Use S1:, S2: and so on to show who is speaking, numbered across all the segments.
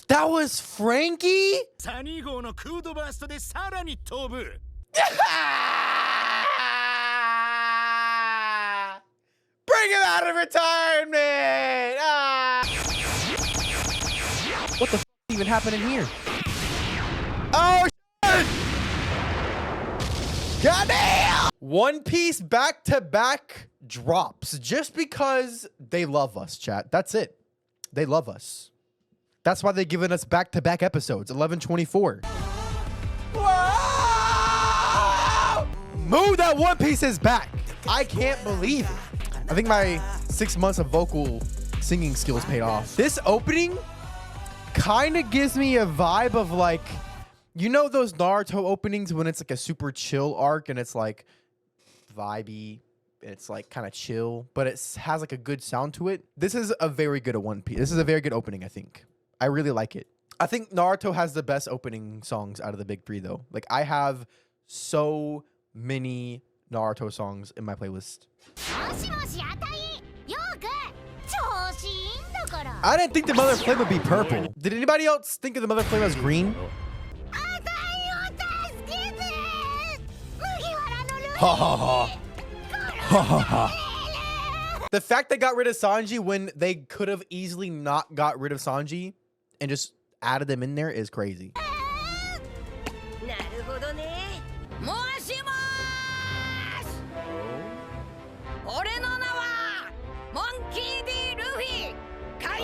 S1: That was Franky? Bring him out of retirement! What the f even happened in here? Oh, shit! Goddamn! One Piece back-to-back drops just because they love us, chat. That's it. They love us. That's why they're giving us back-to-back episodes. 11/24. Whoa! Move, that One Piece is back. I can't believe it. I think my 6 months of vocal singing skills paid off. This opening kind of gives me a vibe of like, you know those Naruto openings when it's like a super chill arc and it's like vibey, it's like kind of chill, but it has like a good sound to it. This is a very good One Piece. This is a very good opening, I think. I really like it. I think Naruto has the best opening songs out of the big three though. Like I have so many Naruto songs in my playlist. I didn't think the Mother Flame would be purple. Did anybody else think of the Mother Flame as green? Ha ha ha. Ha ha ha. The fact they got rid of Sanji when they could have easily not got rid of Sanji and just added them in there is crazy.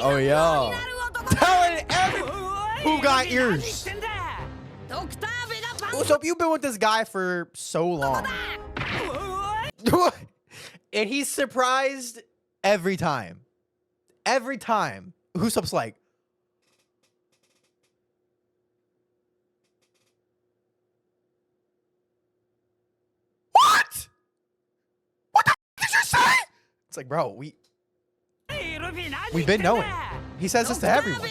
S1: Oh yeah. Telling everyone who got ears. So you've been with this guy for so long. And he's surprised every time. Every time. Usopp's like, what? What the f did you say? It's like, bro, we've been knowing. He says this to everyone.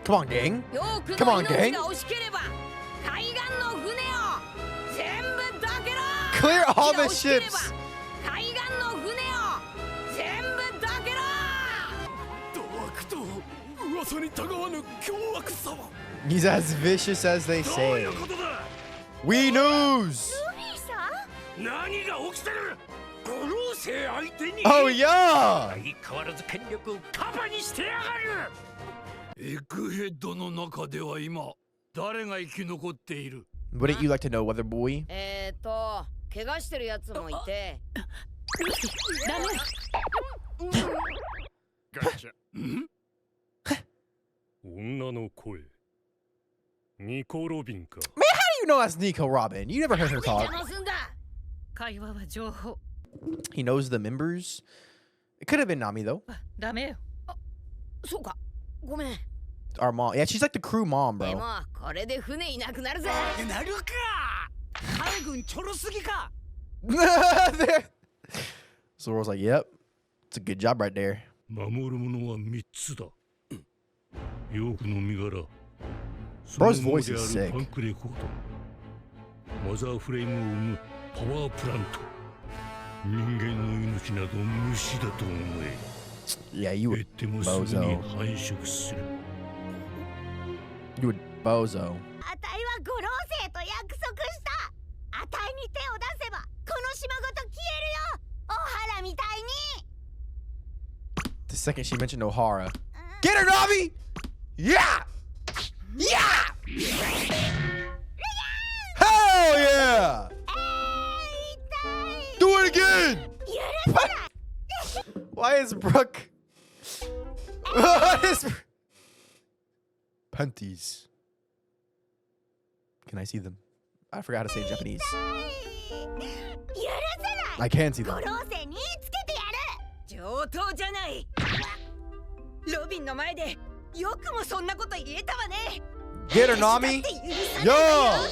S1: Come on, gang. Come on, gang. Clear all the ships. He's as vicious as they say. We news. Oh yeah. Wouldn't you like to know, Weather Boy?
S2: Gotcha.
S1: Man, how do you know that's Nico Robin? You never heard her talk. He knows the members. It could have been Nami though. Our mom. Yeah, she's like the crew mom, bro. Zoro's like, yep. It's a good job right there. Bro's voice is sick. Yeah, you would bozo. You would bozo. The second she mentioned Ohara. Get her, Nami! Yeah! Yeah! Hell yeah! Do it again! Why is Brook? What is panties? Can I see them? I forgot to say in Japanese. I can see them. Get her, Nami! Yo!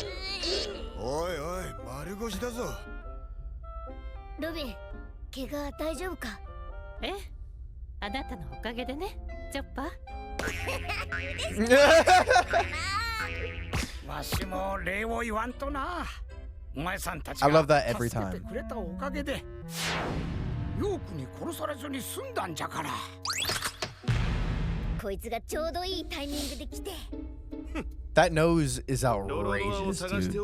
S1: I love that every time.
S2: ヨークに殺されずに済んだんじゃから。
S3: こいつがちょうどいいタイミングで来て。
S1: That nose is outrageous, dude.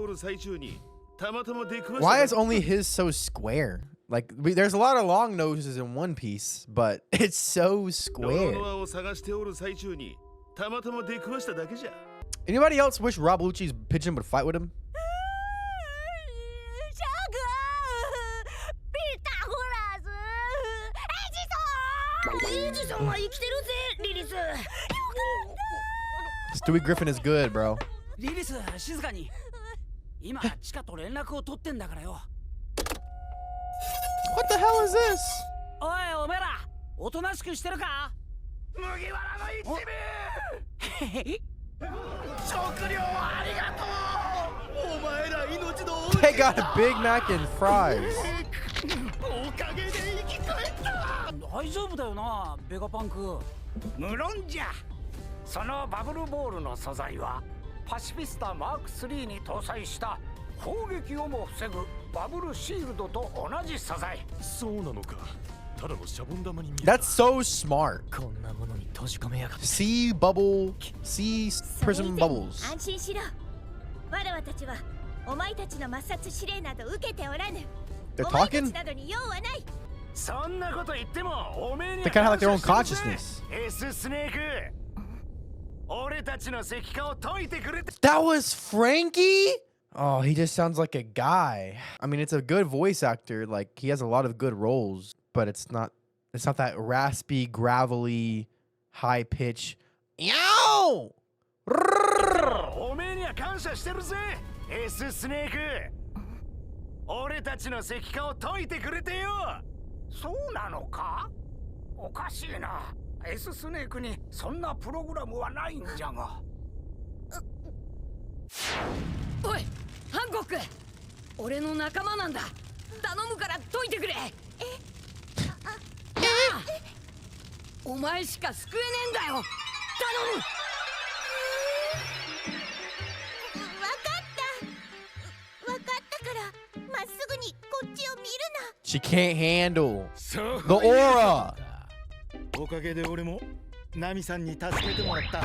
S1: Why is only his so square? Like, there's a lot of long noses in One Piece, but it's so square. Anybody else wish Rob Lucci's pigeon would fight with him? Stewie Griffin is good, bro. What the hell is this? They got a Big Mac and fries.
S2: 大丈夫だよな、ベガパンク。無論じゃ。そのバブルボールの素材はパシフィスタマーク3に搭載した砲撃をも防ぐバブルシールドと同じ素材。そうなのか。ただのシャボン玉に見えた。
S1: That's so smart.
S2: こんなものに閉じ込めやがって。
S1: Sea bubble, sea prism bubbles.
S3: 安心しろ。我らたちはお前たちの抹殺指令など受けておらぬ。
S1: They're
S3: お前た
S1: talking?
S3: ちなどに用はない。
S2: そんなこと言ってもおめえに
S1: They kind of have like their own consciousness.
S2: S スネーク。俺たちの石化を解いてくれて。
S1: That was Franky? Oh, he just sounds like a guy. I mean, it's a good voice actor. Like, he has a lot of good roles, but it's not that raspy, gravelly, high pitch. Yow!
S2: おめえには感謝してるぜ、S スネーク。俺たちの石化を解いてくれてよ。そうなのか？おかしいな。S スネークにそんなプログラムはないんじゃが。
S4: おい、ハンコック。俺の仲間なんだ。頼むから解いてくれ。お前しか救えねえんだよ。頼む。
S3: わかったからまっすぐにこっちを見るな。
S1: She can't handle the aura.
S5: おかげで俺もナミさんに助けてもらった。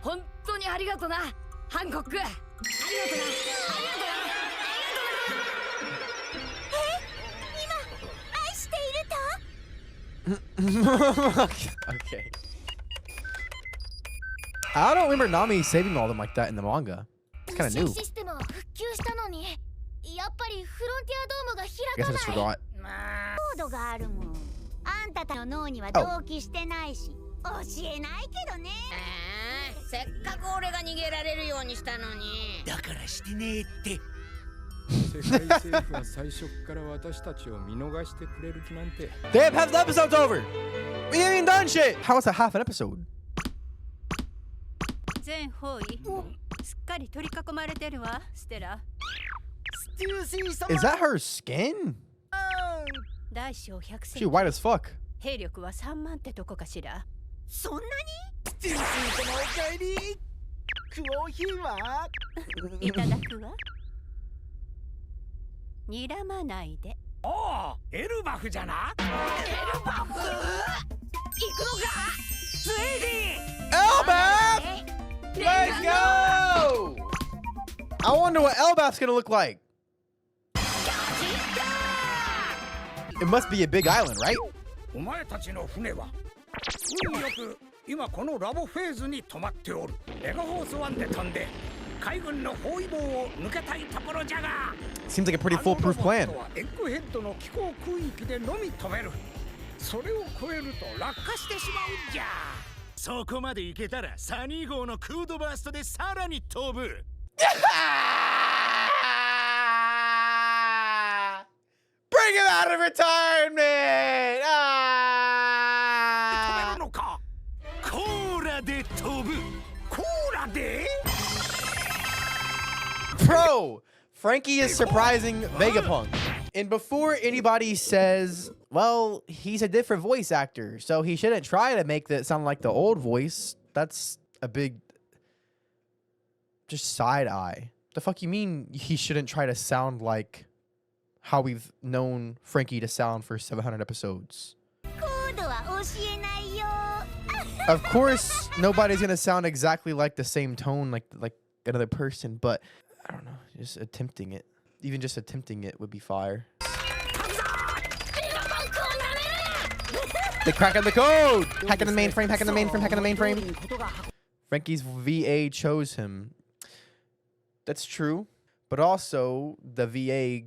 S4: 本当にありがとな、ハンコック。ありがとな。ありがとな。ありがとな。
S3: 今愛していると。
S1: Okay. I don't remember Nami saving all of them like that in the manga. It's kind of new.
S3: システムを復旧したのに、やっぱりフロンティアドームが
S1: I guess I
S3: 開
S1: just
S3: かない。
S1: forgot.
S3: コードがあるもん。あんたの脳には同期してないし、教えないけどね。
S4: せっかく俺が逃げられるようにしたのに。
S2: だからしてねえって。
S6: 世界政府は最初から私たちを見逃してくれる気なんて。
S1: Damn, half the episode's over. We ain't even done shit. How is that half an episode?
S7: 全方位すっかり取り囲まれてるわ、ステラ。
S1: Is that her skin?
S7: 大小100セ
S1: She
S7: ンチ、
S1: white as fuck.
S7: 兵力は3万ってとこかしら。
S3: そんなに？
S5: スティース様おかえり。コーヒーはい
S7: ただくわ。睨まないで。
S2: おお、エルバフじゃな。エルバフ。行くのか？ついに。
S1: Elbath! Let's go! I wonder what Elbath's gonna look like. It must be a big island, right?
S2: お前たちの船は運よく今このラボフェーズに止まっておる。メガフォースワンで飛んで海軍の包囲網を抜けたいところじゃが。
S1: Seems like a pretty foolproof plan.
S2: エッグヘッドの気候区域でのみ飛べる。それを超えると落下してしまうんじゃ。そこまで行けたらサニー号のクードバーストでさらに飛ぶ。
S1: Bring him out of retirement!
S2: 飛べるのか？コーラで飛ぶ。コーラで？
S1: Bro, Franky is surprising Vegapunk. And before anybody says, well, he's a different voice actor, so he shouldn't try to make that sound like the old voice. That's a big just side eye. The fuck you mean he shouldn't try to sound like how we've known Franky to sound for 700 episodes.
S3: コードは教えないよ
S1: Of course, nobody's gonna sound exactly like the same tone like another person, but I don't know, just attempting it. Even just attempting it would be fire. They cracking the code! Hacking the mainframe, hacking the mainframe, hacking the mainframe. Franky's VA chose him. That's true, but also the VA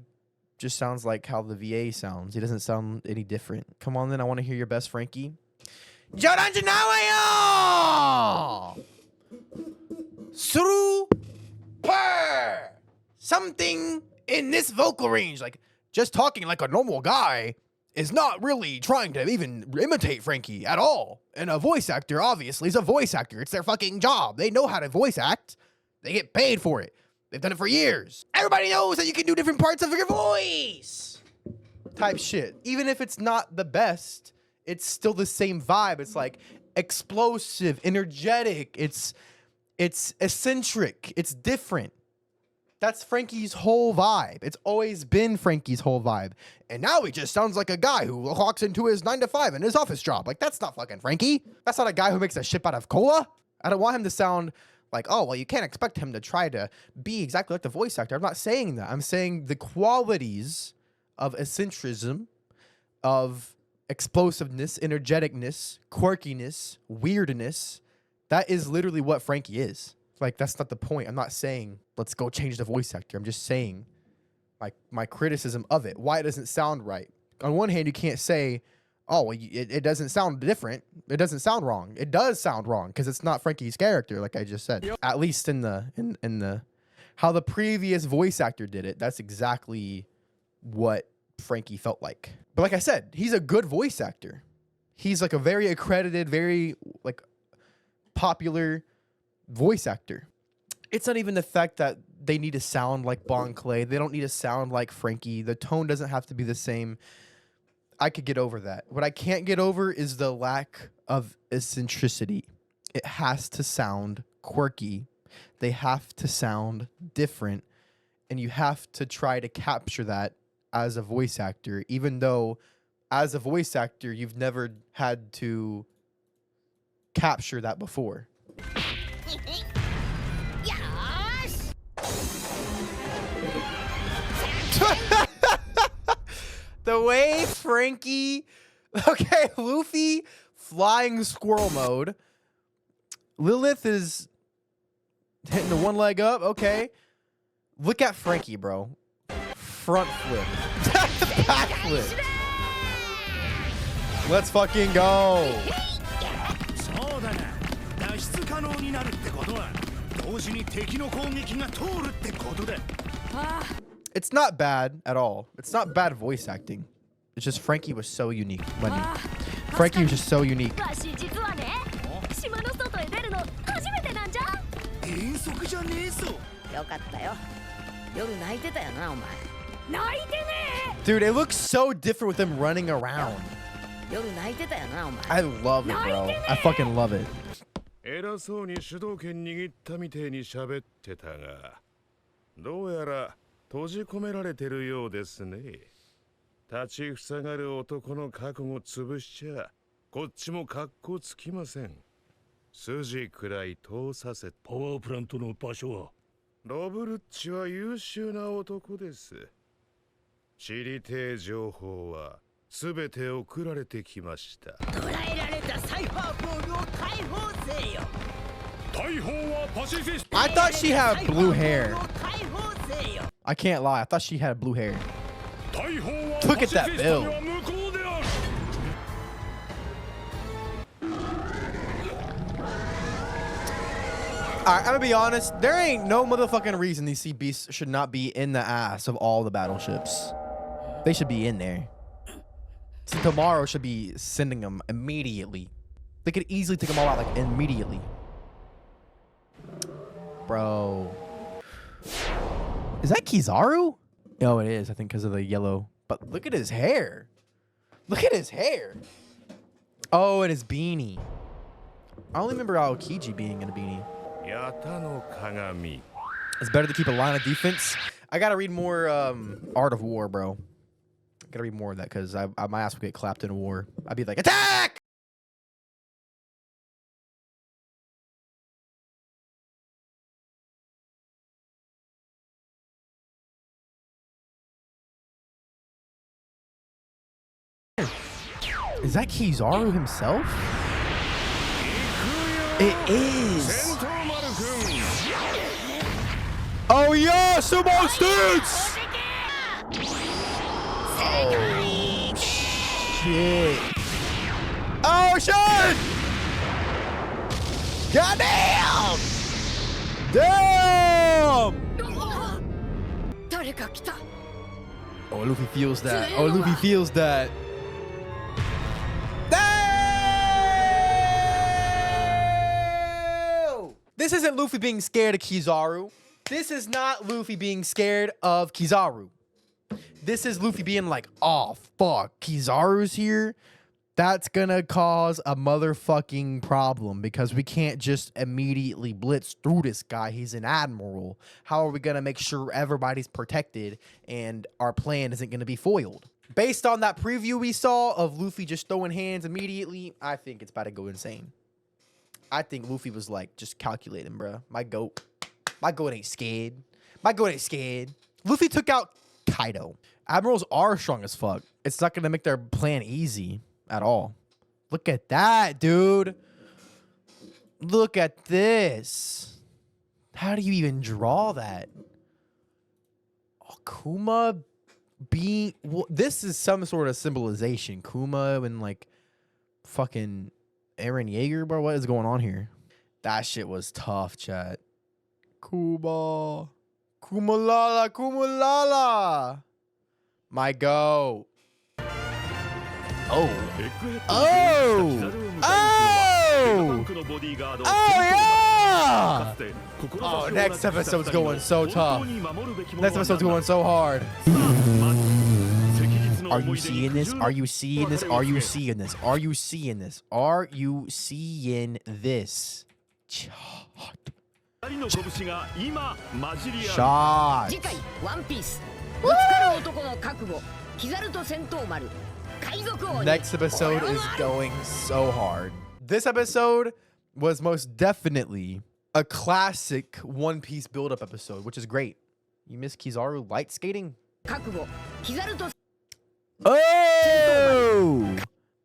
S1: just sounds like how the VA sounds. He doesn't sound any different. Come on then, I want to hear your best Franky. Super something in this vocal range, like just talking like a normal guy is not really trying to even imitate Franky at all. And a voice actor obviously is a voice actor. It's their fucking job. They know how to voice act. They get paid for it. They've done it for years. Everybody knows that you can do different parts of your voice. Type shit. Even if it's not the best, it's still the same vibe. It's like explosive, energetic. It's eccentric. It's different. That's Franky's whole vibe. It's always been Franky's whole vibe. And now he just sounds like a guy who walks into his 9 to 5 in his office job. Like, that's not fucking Franky. That's not a guy who makes a ship out of cola. I don't want him to sound like, oh, well, you can't expect him to try to be exactly like the voice actor. I'm not saying that. I'm saying the qualities of eccentricism, of explosiveness, energeticness, quirkiness, weirdness. That is literally what Franky is. Like, that's not the point. I'm not saying, let's go change the voice actor. I'm just saying, like, my criticism of it, why it doesn't sound right. On one hand, you can't say, oh, well, it doesn't sound different. It doesn't sound wrong. It does sound wrong because it's not Franky's character, like I just said. Yep. At least in the how the previous voice actor did it, that's exactly what Franky felt like. But like I said, he's a good voice actor. He's like a very accredited, very like popular voice actor. It's not even the fact that they need to sound like Bon Clay. They don't need to sound like Franky. The tone doesn't have to be the same. I could get over that. What I can't get over is the lack of eccentricity. It has to sound quirky. They have to sound different. And you have to try to capture that as a voice actor, even though as a voice actor, you've never had to capture that before. The way Franky, okay, Luffy flying squirrel mode. Lilith is hitting the one leg up. Okay, look at Franky, bro. Front flip, back flip. Let's fucking go. It's not bad at all. It's not bad voice acting. It's just Franky was so unique. Franky was just so unique. Dude, it looks so different with them running around. I love it, bro. I fucking love it.
S8: 偉そうに主導権握ったみてえに喋ってたが、どうやら閉じ込められてるようですね。立ちふさがる男の覚悟潰しちゃ、こっちも格好つきません。筋くらい通させ。パワープラントの場所は？ロブルッチは優秀な男です。知りてえ情報はすべて送られてきました。捕らえられたサイファーボールを解放せよ。大砲はパシフィスト。
S1: I thought she had blue hair. I can't lie. I thought she had blue hair. Look at that build. Alright, I'm gonna be honest. There ain't no motherfucking reason these sea beasts should not be in the ass of all the battleships. They should be in there. Sentomaru should be sending them immediately. They could easily take them all out like immediately. Bro. Is that Kizaru? No, it is. I think because of the yellow. But look at his hair. Look at his hair. Oh, and his beanie. I only remember Aokiji being in a beanie. It's better to keep a line of defense. I gotta read more Art of War, bro. Gotta read more of that because my ass would get clapped in a war. I'd be like, attack! Is that Kizaru himself? It is. Oh yeah, sumo stance! Oh shit! Oh shit! Goddamn! Damn!
S4: 誰か来た。
S1: Oh, Luffy feels that. Oh, Luffy feels that. No! This isn't Luffy being scared of Kizaru. This is not Luffy being scared of Kizaru. This is Luffy being like, oh, fuck, Kizaru's here? That's gonna cause a motherfucking problem because we can't just immediately blitz through this guy. He's an admiral. How are we gonna make sure everybody's protected and our plan isn't gonna be foiled? Based on that preview we saw of Luffy just throwing hands immediately, I think it's about to go insane. I think Luffy was like, just calculating, bro. My goat ain't scared. My goat ain't scared. Luffy took out Kaido. Admirals are strong as fuck. It's not gonna make their plan easy at all. Look at that, dude. Look at this. How do you even draw that? Oh, Kuma being... Well, this is some sort of symbolization. Kuma and like fucking Eren Yeager, bro. What is going on here? That shit was tough, chat. Kuma. Kumalala, Kumalala. My goat. Oh. Oh. Oh. Oh, yeah. Oh, next episode's going so tough. Next episode's going so hard. Are you seeing this? Are you seeing this? Are you seeing this? Are you seeing this? Are you seeing this? Shot.
S4: 次回ワンピース。ぶつかる男の覚悟。キザルと戦闘丸。
S1: Next episode is going so hard. This episode was most definitely a classic One Piece build-up episode, which is great. You miss Kizaru light skating? Oh!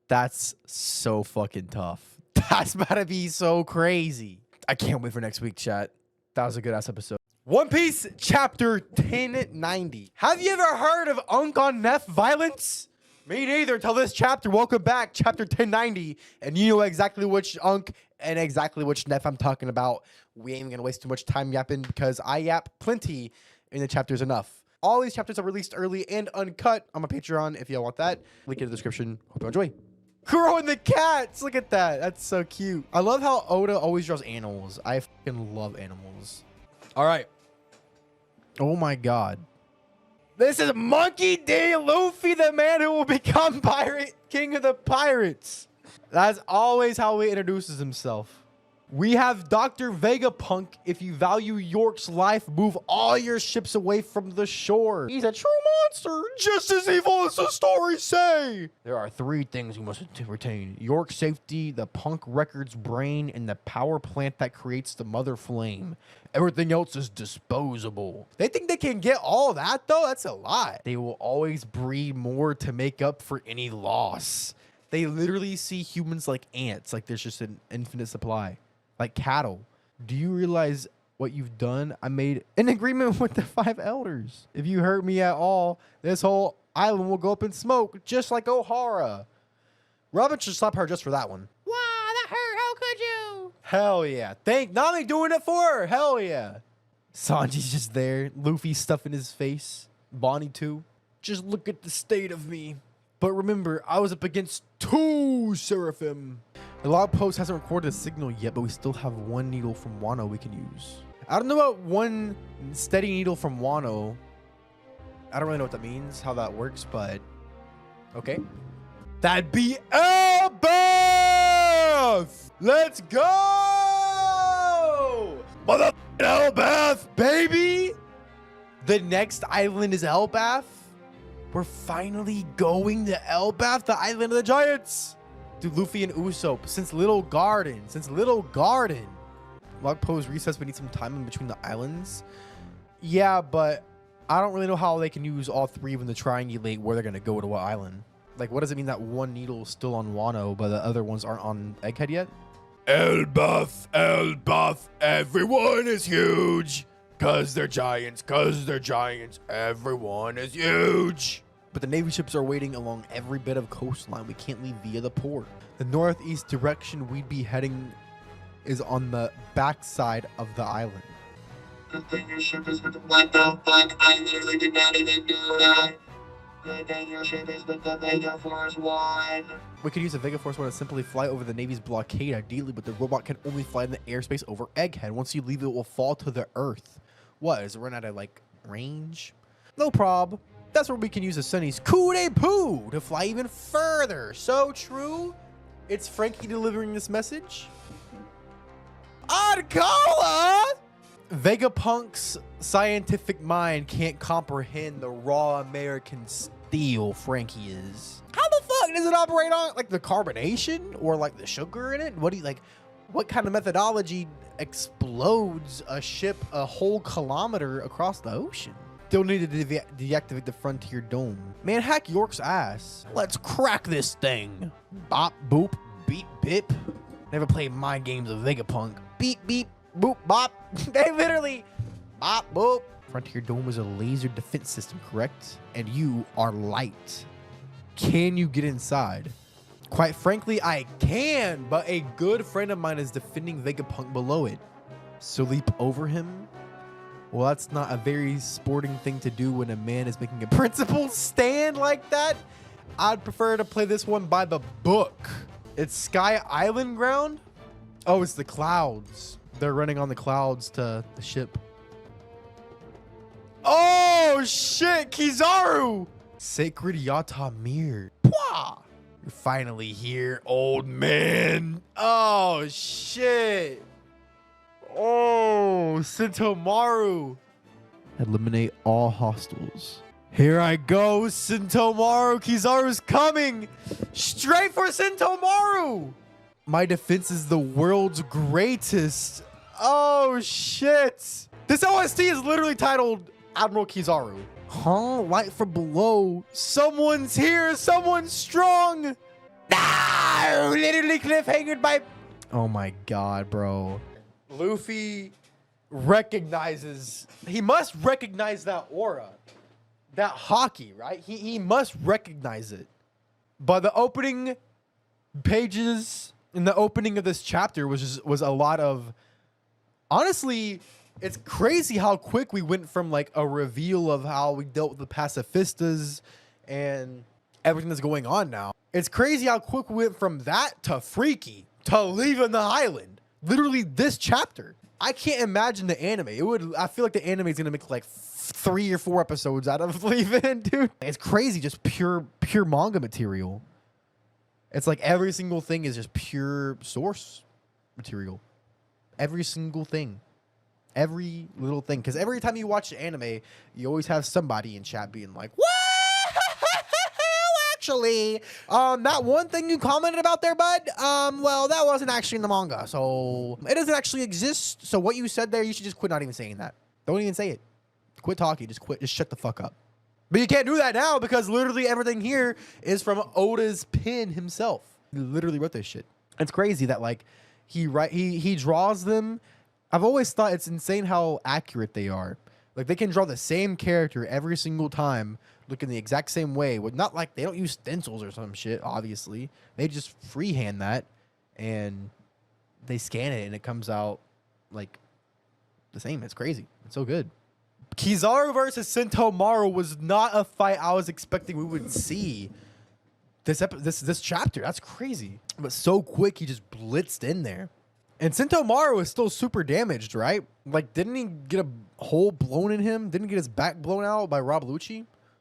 S1: That's so fucking tough. That's about to be so crazy. I can't wait for next week, chat. That was a good-ass episode. One Piece chapter 1090. Have you ever heard of Unk on Neph violence? Me neither until this chapter. Welcome back, chapter 1090. And you know exactly which Unk and exactly which Neph I'm talking about. We ain't gonna waste too much time yapping because I yap plenty in the chapters enough. All these chapters are released early and uncut on my Patreon if y'all want that. Link in the description. Hope you enjoy. Kuro and the cats. Look at that. That's so cute. I love how Oda always draws animals. I fucking love animals. All right. Oh my god. This is Monkey D. Luffy, the man who will become pirate king of the pirates. That's always how he introduces himself. We have Dr. Vegapunk. If you value York's life, move all your ships away from the shore. He's a true monster, just as evil as the stories say. There are 3 things we must retain. York's safety, the Punk Records brain, and the power plant that creates the mother flame. Everything else is disposable. They think they can get all that, though? That's a lot. They will always breed more to make up for any loss. They literally see humans like ants, like there's just an infinite supply. Like cattle. Do you realize what you've done? I made an agreement with the 5 elders. If you hurt me at all, this whole island will go up in smoke, just like Ohara. Robin should slap her just for that one. Wow, that hurt. How could you? Hell yeah. Thank Nami doing it for her. Hell yeah. Sanji's just there. Luffy stuffing his face. Bonnie too. Just look at the state of me. But remember, I was up against 2 Seraphim. The log post hasn't recorded a signal yet, but we still have 1 needle from Wano we can use. I don't know about 1 steady needle from Wano. I don't really know what that means, how that works, but okay. That'd be Elbath! Let's go! Mother Elbath, baby! The next island is Elbath? We're finally going to Elbaf, the island of the giants. Dude, Luffy and Usopp, since Little Garden. Log pose recess, we need some time in between the islands. Yeah, but I don't really know how they can use all three of them to triangulate where they're going to go to what island. Like, what does it mean that one needle is still on Wano, but the other ones aren't on Egghead yet? Elbaf, everyone is huge. Cause they're giants, everyone is huge. But the Navy ships are waiting along every bit of coastline. We can't leave via the port. The northeast direction we'd be heading is on the backside of the island.
S9: Your ship is with the what the fuck? I literally did not even do that. Your ship is with the Vega Force 1.
S1: We could use the Vega Force 1 to simply fly over the Navy's blockade, ideally, but the robot can only fly in the airspace over Egghead. Once you leave it, will fall to the earth. What, is it run out of, like, range? No prob. That's where we can use the Sunny's coup de poo to fly even further. So true. It's Franky delivering this message. Adkala! Vegapunk's scientific mind can't comprehend the raw American steel Franky is. How the fuck does it operate on, like, the carbonation or like the sugar in it? What do you like? What kind of methodology explodes a ship a whole kilometer across the ocean? Still need to deactivate the frontier dome. Man, hack York's ass. Let's crack this thing. Bop, boop, beep, bip. Never played mind games of Vegapunk. Beep, beep, boop, bop. They literally bop, boop. Frontier dome is a laser defense system, correct? And you are light. Can you get inside? Quite frankly, I can, but a good friend of mine is defending Vegapunk below it. So leap over him? Well, that's not a very sporting thing to do when a man is making a principled stand like that. I'd prefer to play this one by the book. It's Sky Island ground? Oh, it's the clouds. They're running on the clouds to the ship. Oh, shit, Kizaru! Sacred Yata Mir. Pwah! You're finally here, old man. Oh, shit. Oh, Sentomaru. Eliminate all hostiles. Here I go, Sentomaru. Kizaru's coming. Straight for Sentomaru. My defense is the world's greatest. Oh, shit. This OST is literally titled Admiral Kizaru. Huh? Light from below. Someone's here. Someone's strong. Ah! Literally cliffhangered by... Oh my god, bro. Luffy recognizes... He must recognize that aura. That hockey, right? He must recognize it. But the opening pages in the opening of this chapter was a lot of... Honestly... It's crazy how quick we went from like a reveal of how we dealt with the pacifistas and everything that's going on now. It's crazy how quick we went from that to Freaky to leaving the island. Literally this chapter. I can't imagine the anime. I feel like the anime is gonna make like 3 or 4 episodes out of leaving, dude. It's crazy, just pure manga material. It's like every single thing is just pure source material. Every single thing. Every little thing, because every time you watch the anime, you always have somebody in chat being like, "What? Actually, that one thing you commented about there, bud. Well, that wasn't actually in the manga, so it doesn't actually exist. So what you said there, you should just quit not even saying that. Don't even say it. Quit talking. Just quit. Just shut the fuck up. But you can't do that now because literally everything here is from Oda's pen himself. He literally wrote this shit. It's crazy that like he draws them. I've always thought it's insane how accurate they are. Like they can draw the same character every single time, looking the exact same way. With not like they don't use stencils or some shit. Obviously, they just freehand that, and they scan it, and it comes out like the same. It's crazy. It's so good. Kizaru versus Sentomaru was not a fight I was expecting we would see. This chapter. That's crazy. But so quick, he just blitzed in there. And Sentomaru is still super damaged, right? Like, didn't he get a hole blown in him? Didn't he get his back blown out by Rob Lucci?